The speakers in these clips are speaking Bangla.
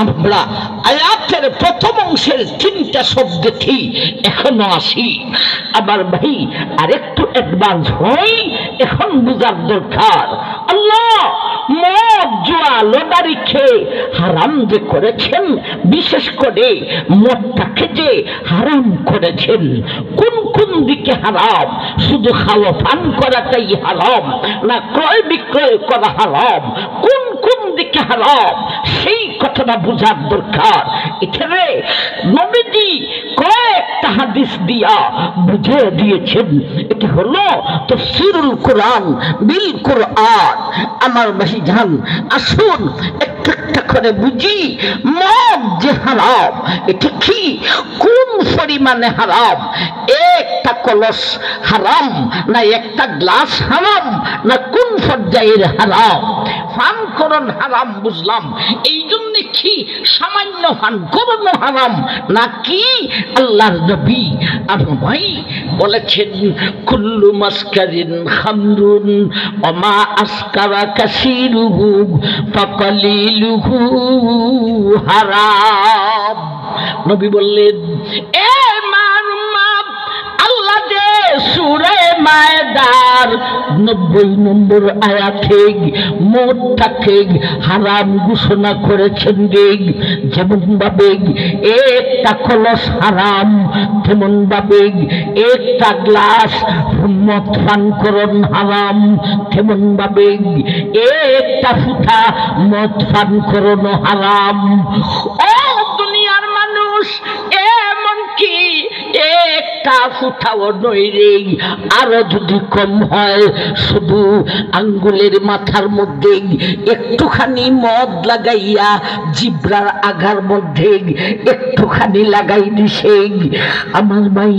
আমরা আয়াতের প্রথম অংশের তিনটা শব্দ কি এখনো আসি। আবার ভাই আরেকটু অ্যাডভান্স হই, এখন বুঝার দরকার আল্লাহ মদ জুয়া লটারি খেয়ে হারাম যে করেছেন, বিশেষ করে মদটাকে যে হারাম করেছেন, কোন কোন দিকে হারাম? শুধু খাওয়া পান করাটাই হারাম, না ক্রয় বিক্রয় করা হারাম? কোন কোন দিকে হারাম সেই কথাটা বুঝার দরকার। এখানে নবীজি কয়েকটা হাদিস দিয়া বুঝিয়ে দিয়েছেন। এটি হলো তাফসীরুল কোরআন বিল কোরআন। আমার ভাই জান, আসুন একটা একটা করে বুঝি। মদ যে হারাম, এটা কি কোন পরিমাণে হারাম? একটা কলস হারাম, না একটা গ্লাস হারাম, না কোন পর্যায়ের হারাম? পান করণ হারাম বুঝলাম, এই জন্য কি সামান্য পান করণ হারাম, নাকি আল্লাহর নবী আর ভাই বলেছেন কুল্লু মাসকারিন খামরুন ওমা আসকারা কাসিরুহু ফাকালিলুহু হারাম। নবী বললেন, এ আল্লাহ যে সূরা মায়দার 90 নম্বর আয়াতে মদটাকে হারাম ঘোষণা করেছেন। যেমন ভাবে একটা কলস হারাম, তেমন ভাবে একটা গ্লাস মদ পান করণ হারাম, তেমন ভাবে একটা ফুটা মদ পান করণ হারাম। ও দুনিয়ার মানুষ, এমনকি একটা ফুটাও নয় রে, আরো যদি কম হয়, শুধু আঙ্গুলের মাথার মধ্যে একটুখানি মদ লাগাইয়া জিব্রার আগার মধ্যে একটুখানি লাগাই দিছে। আমার ভাই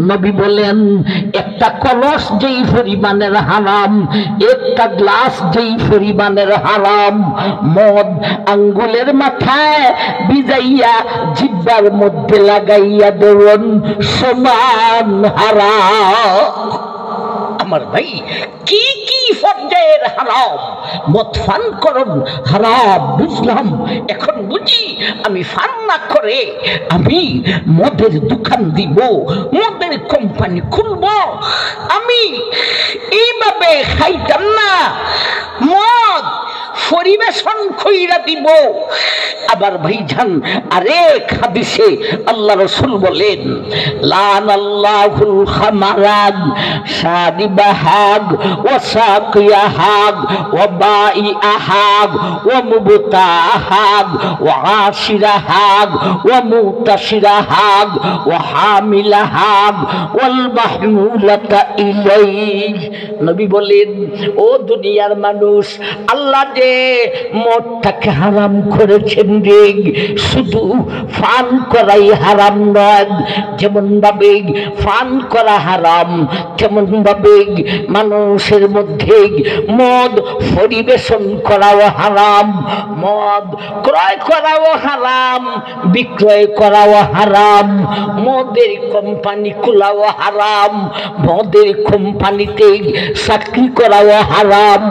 নবী বলেন, একটা কলস যেই পরিমাণের হারাম, একটা গ্লাস যেই পরিমাণের হারাম, মদ আঙ্গুলের মাথায় ভিজাইয়া জিব্বার মধ্যে লাগাইয়া দেওয়ান সমান হারাম। আমার ভাই কি কি পর্যায়ের হারাম? মদ পান করণ হারাম বুঝলাম, এখন বুঝি আমি পান না করে আমি মদের দোকান দিব, মদের কোম্পানি খুলব, আমি এইভাবে খাইতাম না, মদ পরিবেশন কইরা দিব। আবার ভাইজান আরেক হাদিসে আল্লাহ রাসূল বলেন, লানাল্লাহুল খামারান শারিবাহাগ ওয়া সাকিয়াহাগ ওয়া বাইআহাগ ওয়া মুবতাহাগ ওয়া আশিরাহাগ ওয়া মুতাশিরাহাগ ওয়া হামিলাহাগ ওয়াল মাহমুলাতা ইলাইহি। নবী বলেন, ও দুনিয়ার মানুষ, আল্লাহ যে মদটাকে হারাম করেছেন রে, শুধু পান করাই হারাম নয়। যেমন ভাবে পান করা হারাম, তেমন ভাবে মানুষের মধ্যে মদ পরিবেশন করাও হারাম, মদ ক্রয় করাও হারাম, বিক্রয় করাও হারাম, মদের কোম্পানি খোলাও হারাম, মদের কোম্পানিতে চাকরি করাও হারাম,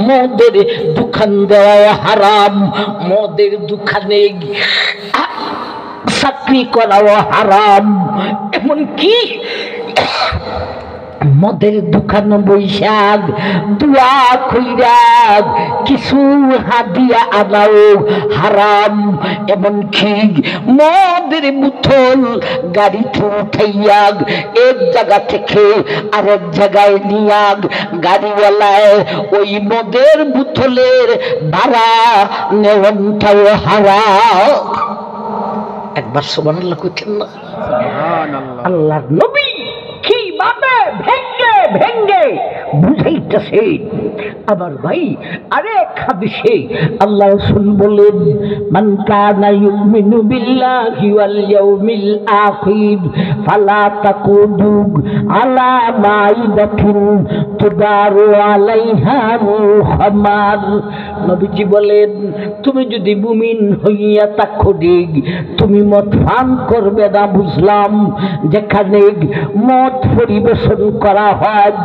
মদের দোকান দেওয়া হারাম, মদের দোকানে চাকরি করাও হারাম। এমনকি মদের দোকান বৈশাখ দুয়া কইরা কিছু হাদিয়া আনাও হারাম। এমনকি মদের বোতল গাড়িতে উঠাইয়া এক জায়গা থেকে আরেক জায়গায় নিয়া গাড়িওয়ালায় ওই মদের বোতলের ভাড়া নেওয়াটাও হারাম। একবার সুবহানাল্লাহ কইতেন না? আল্লাহর নবী কিভাবে ভেঙ্গে ভেঙ্গে বুঝাইতেছে। আবার ভাই আরেক হাদিসে আল্লাহ রাসূল বলেন, মান কানা ইউমিনু বিল্লাহি ওয়াল ইয়াউমিল আখির ফালা তাকুদু আলা মাইদাতিন তুদারু আলাইহা মুহাম্মাদ। নবীজি বলেন, তুমি যদি মুমিন হইয়া থাকো, তুমি মদ পান করবে না বুঝলাম। যেখানে মদ পরিবেশন করা হয়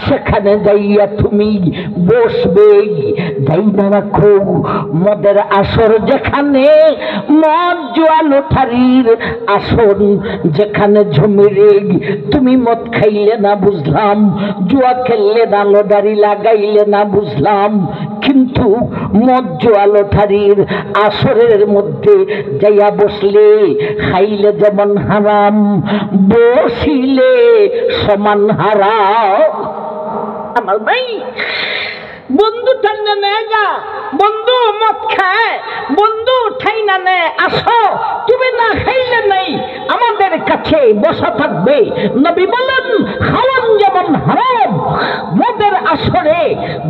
সেখানে যাইয়া তুমি বসবে, তাই না রাখো মদের আসর যেখানে, মদ জুয়া লটারির আসন যেখানে ঝুমিরে, তুমি মদ খাইলে না বুঝলাম, জুয়া খেললে না লটারি লাগাইলে না বুঝলাম, কিন্তু মদ জুয়া লটারির আসরের মধ্যে যাইয়া বসলে খাইলে যেমন হারাম, বসিলে সমান হারাম। আমার ভাই বন্ধু টাইনা নেয় গা, বন্ধু মদ খায়, বন্ধু ঠাইনা নেয় আসো, তুমি না খাইলে নাই আমাদের কাছে বসা থাকবে। নবী বলেন খাওয়ান যেমন হারাম, মদের আসরে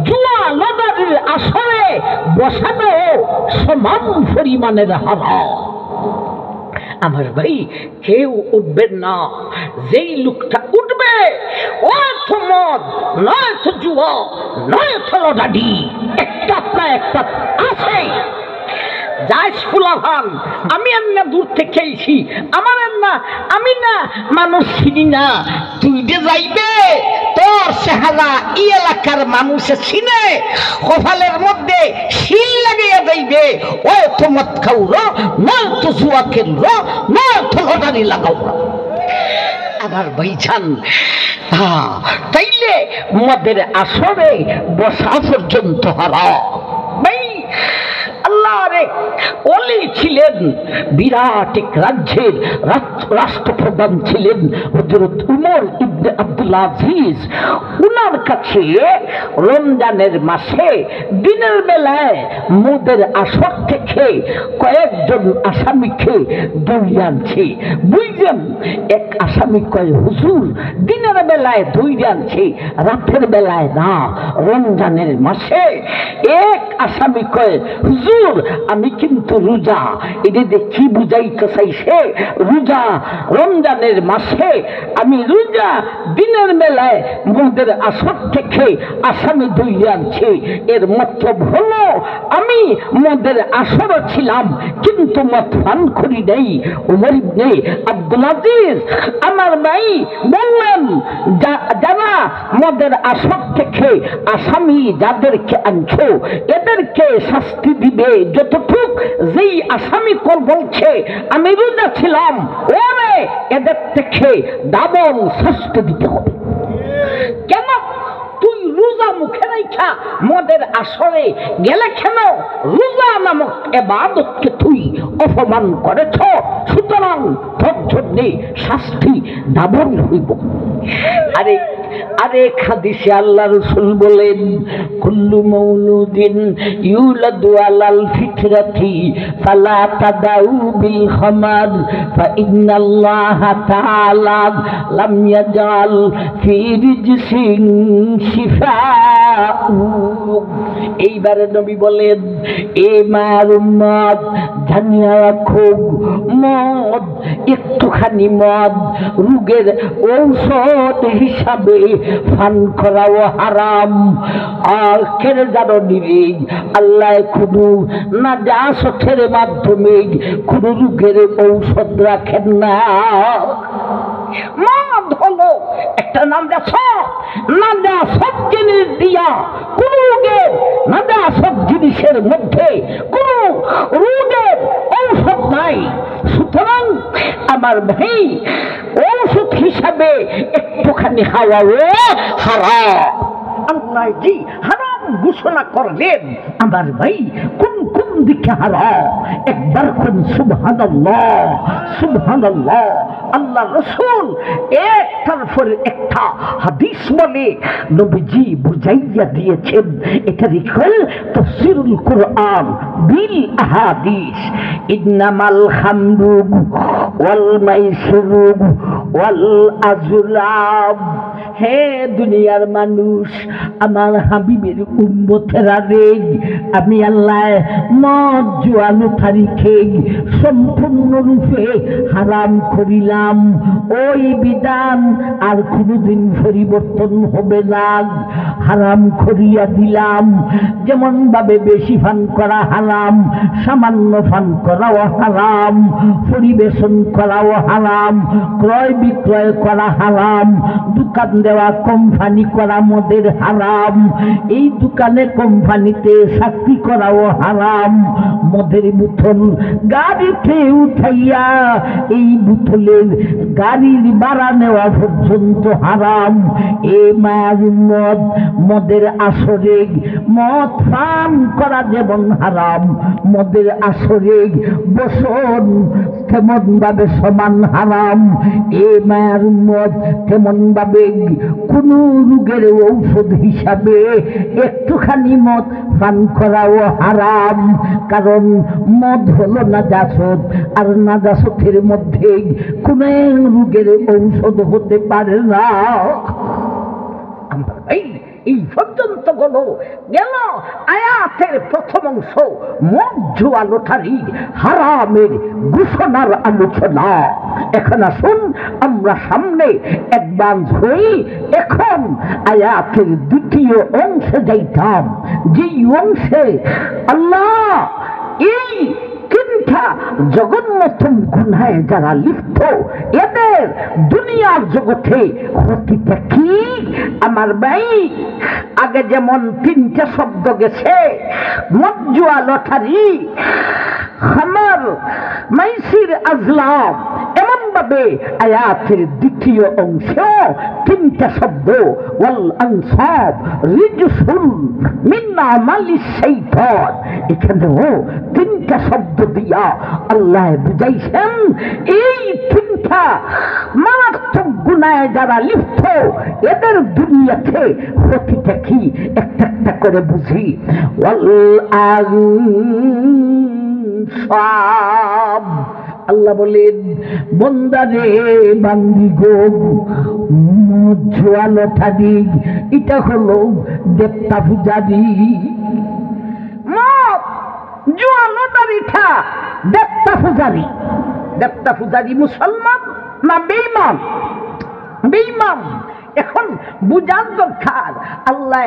জুয়া লটারির আসরে বসানো সমান পরিমাণের হারাম। আমার ভাই কেউ উঠবেন না, যেই লোকটা উঠবে ওই তো মদ নয় তো জুয়া নয় তো লটারি, একটা না একটা আছে। যাই ফুলাভান আমি এমনা দূর থেকে এসি, আমার এমনা আমি না মানুষ চিনি না, তুই যে যাইবে তোর চেহারা ই এলাকার মানুষে চিনে, কপালের মধ্যে শিল লাগিয়ে যাইবে, ওই তো মদ খাওর নয় তো জুয়া খেলর নয় তো লটারি লাগাও। আমার ভাইজান তাইলে মদের আসরে বসা পর্যন্ত হারাম। ভাই আল্লাহ রে ওলি ছিলেন, বিরাট এক রাজ্যের রাষ্ট্রপ্রধান ছিলেন হযরত উমর ইবনে আব্দুল আজিজ। উনার কাছে রমজানের মাসে দিনের বেলায় মদের আসর থেকে কয়েকজন আসামিকে ধরে আনছে। বুঝলেন, এক আসামি কয় হুজুর দিনের বেলায় ধরে আনছে, রাতের বেলায় না, রমজানের মাসে। এক আসামি কয় হুজুর আমি কিন্তু রোজা। এটা কি বুঝাইতে চাইছে? রোজা রমজানের মাসে আমি রোজা, দিনের বেলায় মদের আসর থেকে আসামি ধরে আনছি। এর মতলব হলো আমি মদের আসর ছিলাম কিন্তু মদ পান করি নাই। উমর ইবনে আব্দুল আজিজ আমার ভাই বললেন যারা মদের আসর থেকে আসামি যাদেরকে আনছো এদেরকে শাস্তি দিবে যতটুক যেই আসামি কল বলছে আমি রোজা ছিলাম, ওরে এদের থেকে ডাবল শাস্তি দিতে হবে। কেন তুই রোজা মুখে রাখা মদের আসরে গেলে কেন? রোজা নামক ইবাদতকে তুই অপমান করেছ, সুতরাং তোর জন্য শাস্তি ডাবল হইব। আরেক হাদিসে আল্লাহ রাসূল বলেন কুল্লু মাউলুদিন ইউলাদু আলাল ফিতরাতি ফালা তাদাউ বিল খামার ফা ইন্নাল্লাহা তাআলা লাম ইয়াজাল ফি রিজসিন শিফাউ। এইবারে নবী বলেন এ মার উম্মত জানিয়া রাখো, মদ একটুখানি মদ রোগের ঔষধ হিসাবে পান করাও হারাম। আর কেন জানো নিরে আল্লাহ কোনো নাজাসতের মাধ্যমে কোন রোগের ঔষধ রাখেন না। মদ হলো একটা নাজাসত জিনিস দিয়া কোন রোগের নাজাসত জিনিসের মধ্যে কোন রোগের ঔষধ নাই। সুতরাং আমার ভাই ঔষধ হিসাবে একটুখানি খাওয়াও হারাম। আল্লাহ জি হারাম ঘোষণা করলেন। আমার ভাই কোন কোন দিকে হারাম? একবার কোন সুবহানাল্লাহ সুবহানাল্লাহ। আল্লাহ রাসূল একটার পর একটা হাদিস বলে নবীজি বুঝাইয়া দিয়েছেন। এটা লিখল তাফসীরুল কুরআন বিল আহাদিস। ইন্নামাল খামরু ওয়াল মাইসিরু ওয়াল আজলাম। হে দুনিয়ার মানুষ, আমার হাবিবের উম্মতেরা রে, আমি আল্লাহ মদ জুয়া লটারিকে সম্পূর্ণরূপে হারাম করিলাম। ওই বিধান আর কোনোদিন পরিবর্তন হবে না। হারাম করিয়া দিলাম। যেমন ভাবে বেশি পান করা হারাম, সামান্য পান করাও হারাম, পরিবেশন করাও হারাম, ক্রয় বিক্রয় করা হারাম, দোকান দেওয়া কোম্পানি করা মদের হারাম, এই দোকানে কোম্পানিতে চাকরি করাও হারাম, মদের বোতল গাড়িতে উঠাইয়া এই বোতলের গাড়ির ভাড়া নেওয়া পর্যন্ত হারাম। এ মায়ের মদ, মদের আসরে মদ পান করা যেমন হারাম, মদের আসরে বসন তেমন ভাবে সমান হারাম। এ মায়ের মদ তেমন ভাবে কোন রোগের ঔষধ হিসাবে একটুখানি মদ পান করাও হারাম। কারণ মদ হলো নাজাসত, আর নাজাসতের মধ্যে কোন রোগের ঔষধ হতে পারে না। এই পর্যন্ত গেল আয়াতের প্রথম অংশ, মদ জুয়া লটারি হারামের ঘোষণার আলোচনা। এখন আসুন আমরা সামনে অ্যাডভান্স হই। এখন আয়াতের দ্বিতীয় অংশে যাইতাম, যেই অংশে আল্লাহ এই তিনটা জগন্নাথ গুনাহে যারা লিপ্ত, এদের দুনিয়ার জগতে ক্ষতিটা কি? আমার ভাই, আগে যেমন তিনটা শব্দ গেছে, মদ জুয়া লটারি খামার মাইসির আজলাম, এমন ভাবে আয়াতের দ্বিতীয় অংশ তিনটা শব্দ, ওয়াল আনসাব রিজসুন মিন আমালিশ শাইতান, এখানেও তিনটা শব্দ দিয়া আল্লাহ বুঝাইছেন এই তিনটা মারাত্মক গুনাহে যারা লিপ্ত, এদের দুনিয়াতে ক্ষতিটা কি একটা একটা করে বুঝি। ওয়াল আনসাব, আল্লাহ বলেন বন্দারে বান্দি গো, জুয়া লটারি এটা হলো দেবতা পূজারি। জুয়া লটারিটা দেবতা পূজারি। দেবতা পূজারি মুসলমান না বেঈমান? বেঈমান। এখন বুঝার দরকার, আল্লাহ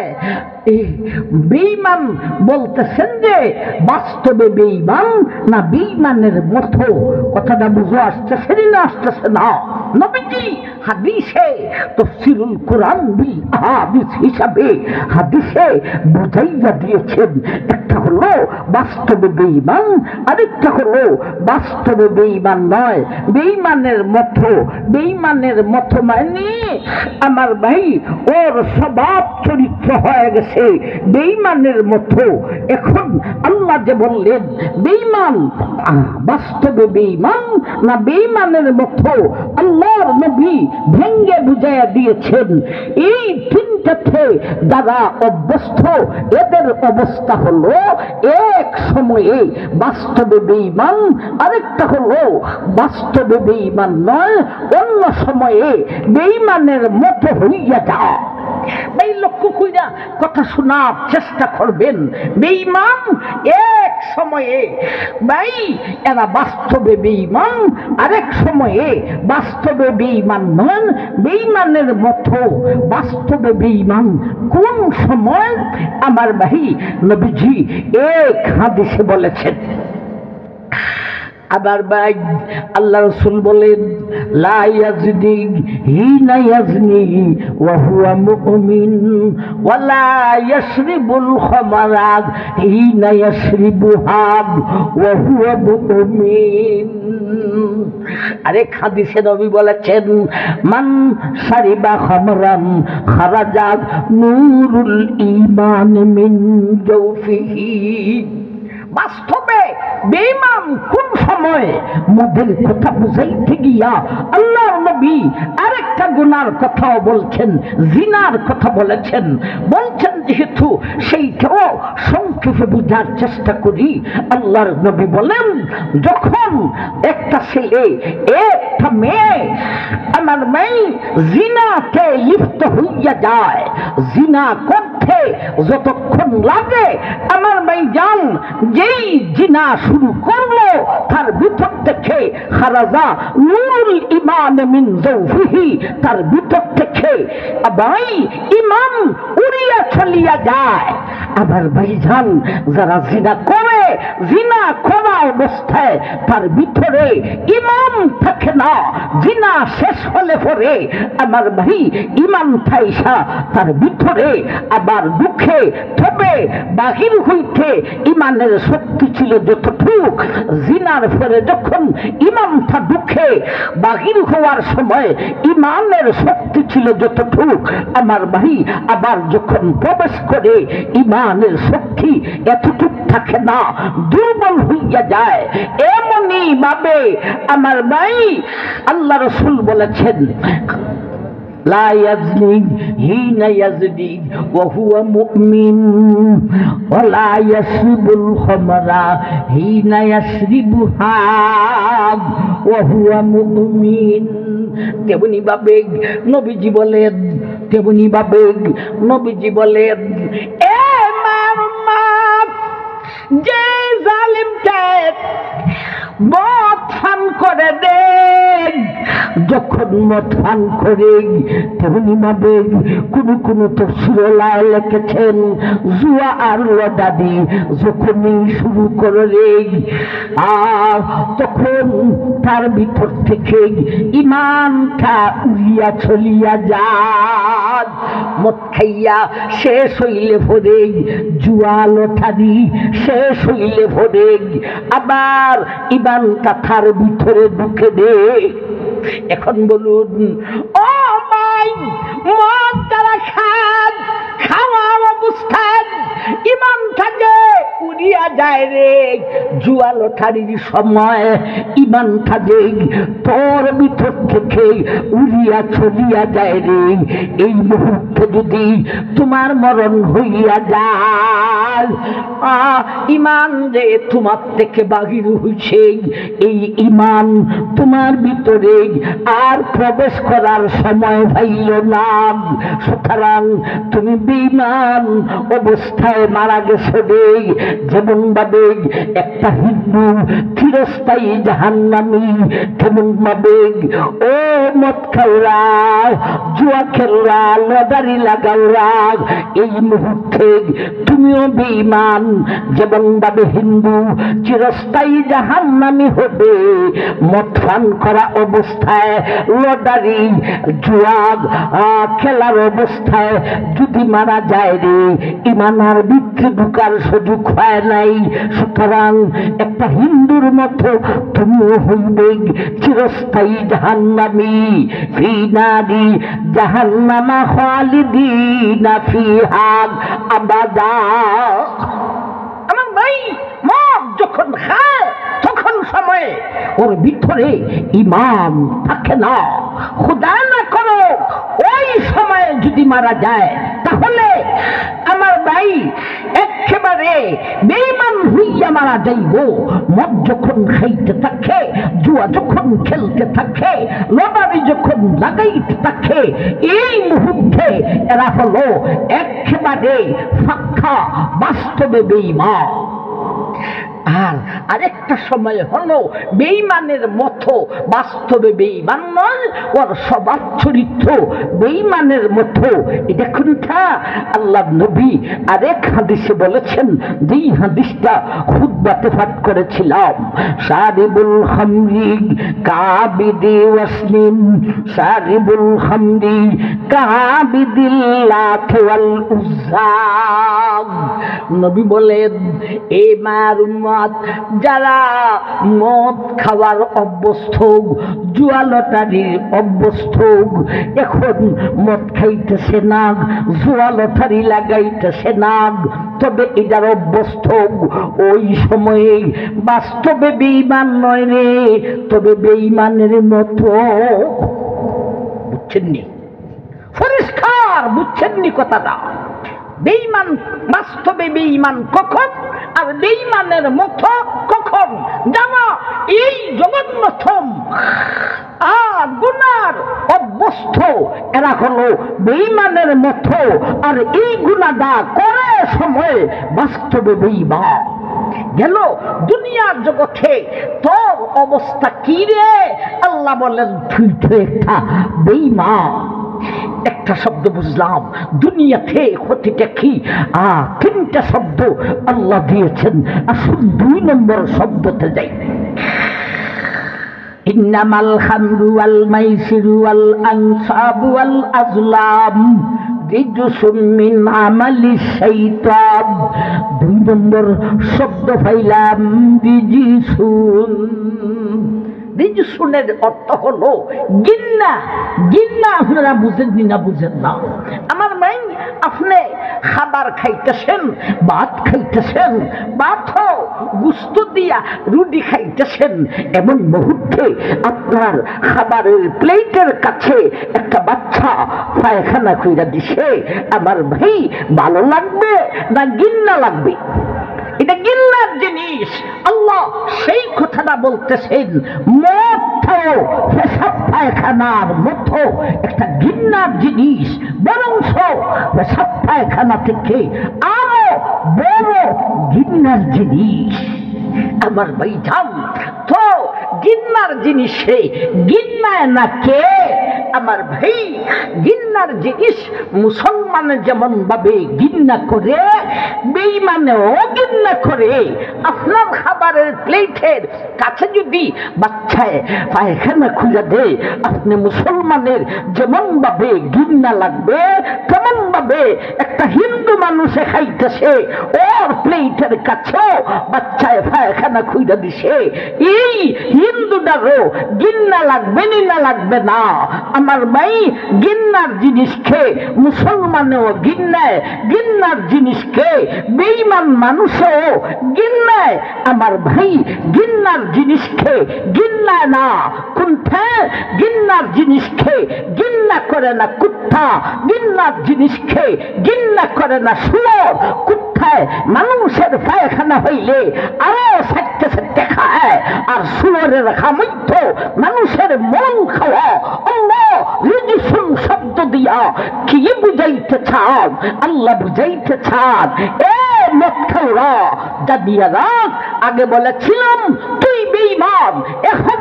বেঈমান বলতেছেন যে বাস্তবে বেঈমান না বেঈমানের মতো? কথাটা বুঝে আসতেছে না আসতেছে না? নবীজি হাদিসে তাফসীরুল কোরআন বিল আহাদিস হিসাবে হাদিসে বুঝাইয়া দিয়েছেন, একটা হলো বাস্তবে বেঈমান, আরেকটা হলো বাস্তবে বেঈমান নয়, বেঈমানের মতো। বেঈমানের মতো মানে আমার ভাই ওর স্বভাব চরিত্র হয়ে গেছে বেঈমানের মতো। এখন আল্লাহ যে বললেন বেঈমান, বাস্তবে বেঈমান না বেঈমানের মতো, আল্লাহর নবী ভেঙ্গে বুঝাইয়া দিয়েছেন। এই তিনটাতে যারা অভ্যস্ত, এদের অবস্থা হলো এক সময়ে বাস্তবে বেঈমান, আরেকটা হলো বাস্তবে বেঈমান নয়, অন্য সময়ে বেঈমানের মতো হইয়া যায়। এই লক্ষ্য কইরা কথা শোনার চেষ্টা করবেন। বেঈমান এক সময়ে ভাই এরা বাস্তবে বেঈমান, আরেক সময়ে বাস্তবে বেঈমান নন, বেঈমানের মতো বাস্তবে বেঈমান। কোন সময়? আমার ভাই নবীজি এক হাদিসে বলেছেন। আবার ভাই আল্লাহ রাসূল বলেন লা ইয়াজনি হিনা ইয়াজনি ওয়া হুয়া মুমিন ওয়া লা ইয়াশরিবুল খামারা হিনা ইয়াশরিবুহা ওয়া হুয়া মুমিন। আরেক হাদিসে নবী বলেছেন মান শারিবা খামরান খারাজা নূরুল ঈমান মিন জাওফিহি। বাস্তবে বেঈমান কোন সময়? মদের কথা বুঝাইতে গিয়া আল্লাহর নবী আরেকটা গুনার কথাও বলছেন, জিনার কথা বলেছেন। বলছেন যেহেতু সেইটাও সংক্ষেপে বুঝার চেষ্টা করি। আল্লাহর নবী বলেন যখন একটা ছেলে একটা মেয়ে আমার মেয়ে জিনাতে লিপ্ত হইয়া যায়, জিনা করতে যতক্ষণ লাগে আমার মেয়ে জান যেই জিনা শুরু করলো তার ভিতর থেকে খারাজা নূরুল ঈমান মিন যাওফিহি, তার ভিতর থেকে ভাই ঈমান উড়িয়া চলিয়া যায়। আবার ভাইজান যারা জিনা করে, জিনা করা অবস্থায় তার ভিতরে ঈমান থাকে না, জিনা শেষ হলে পরে আমার ভাই ঈমান থাইসা তার ভিতরে আবার দুঃখে, তবে বাহির হইতে ঈমানের শক্তি ছিল যতটুক, জিনার পরে যখন ঈমানটা দুঃখে বাহির হওয়ার সময় ঈমানের শক্তি ছিল যতটুক, আমার ভাই আবার যখন প্রবেশ করে ঈমানের শক্তি এতটুক থাকে না, দুর্বল হইয়া যায়। এমনই ভাবে আমার ভাই আল্লাহ রাসূল বলেছেন, লা ইয়াজনি হিনা ইয়াজনি ওয়া হুয়া মুমিন ওয়া লা ইয়াশরিবুল খামরা হিনা ইয়াশরিবুহা ওয়া হুয়া মুমিন। তেমনি ভাবে নবীজি বলেন, তেমনি ভাবে নবীজি বলেন, এ মারমাত, যে জালিমটা মদ পান করে দেন, যখন মদ পান করে, তেমনি ভাবে কোন তফসিরায় লিখেছেন জুয়া আর লটারি যখনই শুরু করে তখন তার ভিতর থেকে ঈমানটা উড়িয়া চলিয়া যায়। মদ খাইয়া শেষ হইলে পরে জুয়া লটারি শেষ হইলে পরে আবার ঈমানটা তার ভিতরে ঢুকে দে। এখন বলুন, ও ভাই, মদ যারা খান, খাওয়ার অবস্থায় ঈমানটা যে উড়িয়া যায় রে, জুয়া লটারির সময় ঈমানটা যে তোর ভিতর থেকে উড়িয়া চলিয়া যায় রে, এই মুহূর্তে যদি তোমার মরণ হইয়া যায়, ঈমান যে তোমার থেকে বাহির হইছে, এই ঈমান তোমার ভিতরে আর প্রবেশ করার সময় পাইল না। সুতরাং তুমি বেঈমান অবস্থায় মারা গেছো রে। যেমন ভাবে একটা হিন্দু চিরস্থায়ী জাহান্নামী, তেমন ভাবে ও মদ খাওয়া, জুয়া খেলরা, লটারি লাগাওরা, এই মুহূর্তে তুমিও বেঈমান। যেমন ভাবে হিন্দু চিরস্থায়ী জাহান্নামী হবে মদ পান করা অবস্থায়, লটারি জুয়া খেলার অবস্থায় যদি মারা যায় রে, ঈমান আর ভিতরে ঢুকার সুযোগ হয় নাই। সুতরাং একটা হিন্দুর মতো তুমিও হইবে চিরস্থায়ী জাহান্নামী। ফি নারি জাহান্নামা খালিদিনা ফিহা আবাদা। আমার ভাই মদ যখন খায় তখন সময়ে ওর ভিতরে ঈমান থাকে না। খোদা না করো ওই সময়ে যদি মারা যায়, তাহলে আমার ভাই একেবারে বেঈমান হইয়া মারা যাইব। মদ যখন খাইতে থাকে, জুয়া যখন খেলতে থাকে, লটারি যখন লাগাইতে থাকে, এই মুহূর্তে এরা হলো একেবারে ফাঁকা বাস্তবে বেঈমান। আর আরেকটা সময় হলো বেঈমানের মতো বাস্তবে বেঈমান নয়, ওর স্বভাব চরিত্র বেঈমানের মতো। এটা কোনটা? আল্লাহ নবী আরেক হাদিসে বলেছেন, যেই হাদিসটা খুতবাতে পাঠ করেছিলাম, শারিবুল খামরি কাবিদি ওয়াসলিম, শারিবুল খামরি কাবিদিল লাত ওয়াল উজ্জা। নবী বলেন, এ মার উম্মত, যারা মদ খাওয়ার অভ্যস্ত, জুয়া লটারির অভ্যস্ত, এখন মদ খাইতেছে না, জুয়া লটারি লাগাইতেছে না, তবে এটার অভ্যস্ত, ওই সময়ে বাস্তবে বেঈমান নয় রে, তবে বেঈমানের মতো। বুঝছেননি? পরিষ্কার বুঝছেননি কথাটা? বেঈমান বাস্তবে বেঈমান কখন, আর বেঈমানের মতো কখন? জানো, এই জগন্নাথম গুনার অভ্যস্ত এরা হলো বেঈমানের মতো, আর এই গুনাহটা করে সময় বাস্তবে বেঈমান। গেল দুনিয়ার জগতে তোর অবস্থা কি রে? আল্লাহ বলেন তুই তো একটা বেঈমান। একটা শব্দ বুঝলাম, দুনিয়াতে ক্ষতিটা কি? তিনটা শব্দ আল্লাহ দিয়েছেন। আসুন 2 নম্বর শব্দতে যাই। ইন্নামাল খামরু ওয়াল মাইসিরু ওয়াল আনসাবু ওয়াল আজলাম রিজসুম মিন আমালি শাইতান। 2 নম্বর শব্দ পাইলাম রিজসুন। রিজসুনের অর্থ হলো গিন্না। গিন্না আপনারা বুঝেন না বুঝেন না? আমার মাই আপনি খাবার খাইতেছেন, ভাত খাইতেছেন, ভাত গুস্ত দিয়া রুটি খাইতেছেন, এমন মুহূর্তে আপনার খাবারের প্লেটের কাছে একটা বাচ্চা পায়খানা কইরা দিছে। আমার ভাই ভালো লাগবে না গিন্না লাগবে? এটা গিন্নার জিনিস। আল্লাহ সেই কথাটা বলতেছেন, পেশাব পায়খানার মতো একটা গিন্নার জিনিস, বরং পেশাব পায়খানা থেকে আরো বড় গিন্নার জিনিস। আমার ভাই জান তো গিন্নার জিনিসে গিন্নায় না কে? আমার ভাই গিন্নার জিনিস মুসলমানে যেমন ভাবে গিন্না করে, বেঈমানেও গিন্না করে। আপনার খাবারের প্লেটের কাছে যদি বাচ্চায় পায়খানা খুলে দেয়, আপনি মুসলমানের যেমন ভাবে গিন্না লাগবে, তেমন ভাবে একটা হিন্দু মানুষে খাইতেছে, ওর প্লেটের কাছেও বাচ্চায় পায়খানা খুলে দিছে, এই হিন্দুটারও গিন্না লাগবে না লাগবে না? আমার ভাই গিন্নার জিনিসকে মুসলমানেও গিন্নায়, গিন্নার জিনিসকে বেঈমান মানুষও গিন্নায়। আমার ভাই গিন্নার জিনিসকে গিন্নায় না, কোনটা? গিন্নার জিনিসকে গিন্না করে না কুত্তা, গিন্নার জিনিসকে গিন্না করে না শুয়োর। কুত্তায় মানুষের পায়খানা হইলে আরো সাথে সাথে খায়, আর শুয়োরের খামধ্য মানুষের মন খাওয়া। আল্লাহ রিজসুন শব্দ দিয়া কি বুঝাইতে চান? আল্লাহ বুঝাইতে চান, এ মক্কাওরা জানিয়া রাখ, আগে বলেছিলাম তুই বেঈমান, এখন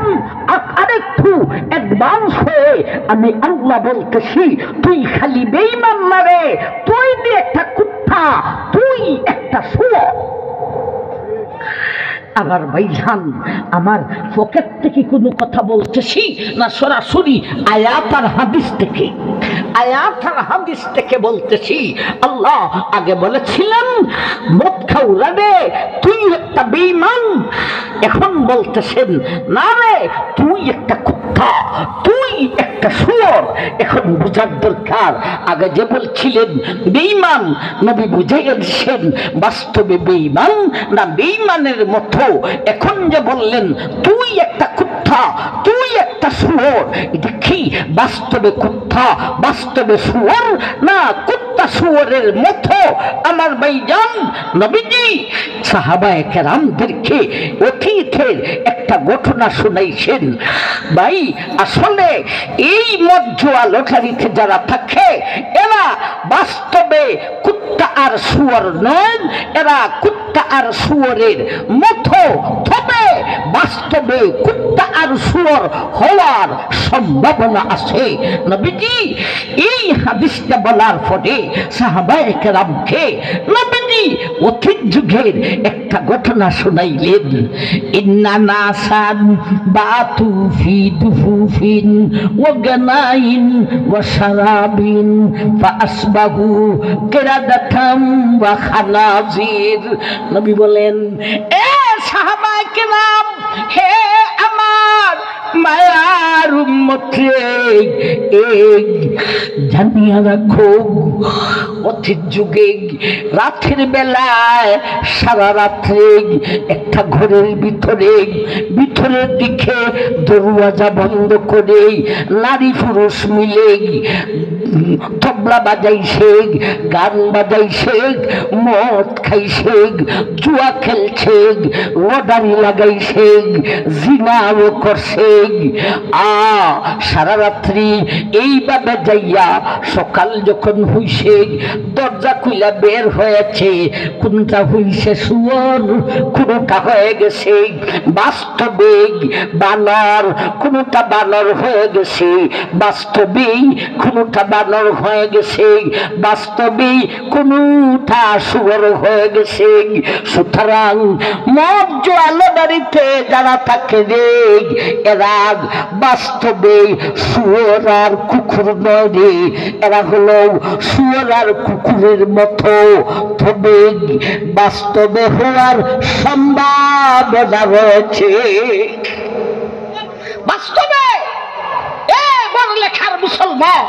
আরেকটু অ্যাডভান্স হয়ে আমি আল্লাহ বলতেছি তুই খালি বেঈমান না রে, তুই একটা কুত্তা, তুই একটা শুয়োর। আমার ভাইজান, আমার পকেট থেকে কোনো কথা বলতেছি না, সরাসরি আয়াত আর হাদিস থেকে, আয়াত আর হাদিস থেকে বলতেছি। আল্লাহ আগে বলেছিলেন মদ খাওয়া রে তুই একটা বেঈমান, এখন বলতেছেন না রে তুই একটা কুত্তা, তুই একটা শুয়োর। এখন বুঝার দরকার, আগে যে বলছিলেন বেঈমান, নবী বুঝাইয়া দিচ্ছেন বাস্তবে বেঈমান না বেঈমানের মতো। এখন যে বললেন তুই একটা কুত্তা, তুই একটা শুয়োর, এটা কি বাস্তবে কুত্তা, বাস্তবে শুয়োর না কুত্তা শুয়োরের মতো? আমার ভাইজান নবীজি সাহাবায়ে কেরামদেরকে অতীতের একটা ঘটনা শুনাইছেন। ভাই আসলে এই মধ্যা লটারিতে যারা থাকে এরা বাস্তবে কুত্তা আর শুয়োর নয়, এরা কুত্তা আর শুয়োরের মতো, তবে বাস্তবে কুত্তা আর শুয়োর হওয়ার সম্ভাবনা আছে। নবীজি এই হাদিসটা বলার পরে সাহাবায়ে কেরামকে নবীজি অতীত যুগের একটা ঘটনা শুনাইলেন। ইন্না নাসান বাতু ফি দুফুফিন ওয়া গানাইন ওয়া শারাবিন ফাসবাহু কিরাদাতাম ওয়া খানাজির। নবী বলেন, এ সাহাবায়ে কেরাম, হে আমার মায়ার উম্মতে, এই জানিয়া রাখো অতীত যুগে রাতের বেলায় সারা রাত্রে একটা ঘরের ভিতরের দিকে দরওয়াজা বন্ধ করে নারী পুরুষ মিলে তবলা বাজাইছে, গান বাজাইছে, মদ খাইছে, জুয়া খেলছে, লটারি লাগাইছে, জিনাও করছে। সারা রাত্রি এইভাবে যাইয়া সকাল যখন হইছে দরজা খুইলা বের হয়েছে, কোনটা হইছে শুয়োর, কোনটা হয়ে গেছে বাস্তবে বানর, কোনটা বানর হয়ে গেছে বাস্তবে, কোনটা বানর হয়ে গেছে বাস্তবে, কোনটা শুয়োর হয়ে গেছে। সুতরাং মদ জুয়া লটারিতে যারা থাকে রে, এরা বাস্তবে শুয়োর আর কুকুর নয় রে, এরা হলো শুয়োর আর কুকুরের মতো, তবে বাস্তবে হওয়ার সম্ভাবনা রয়েছে। বাস্তবে বড় লেখার মুসলমান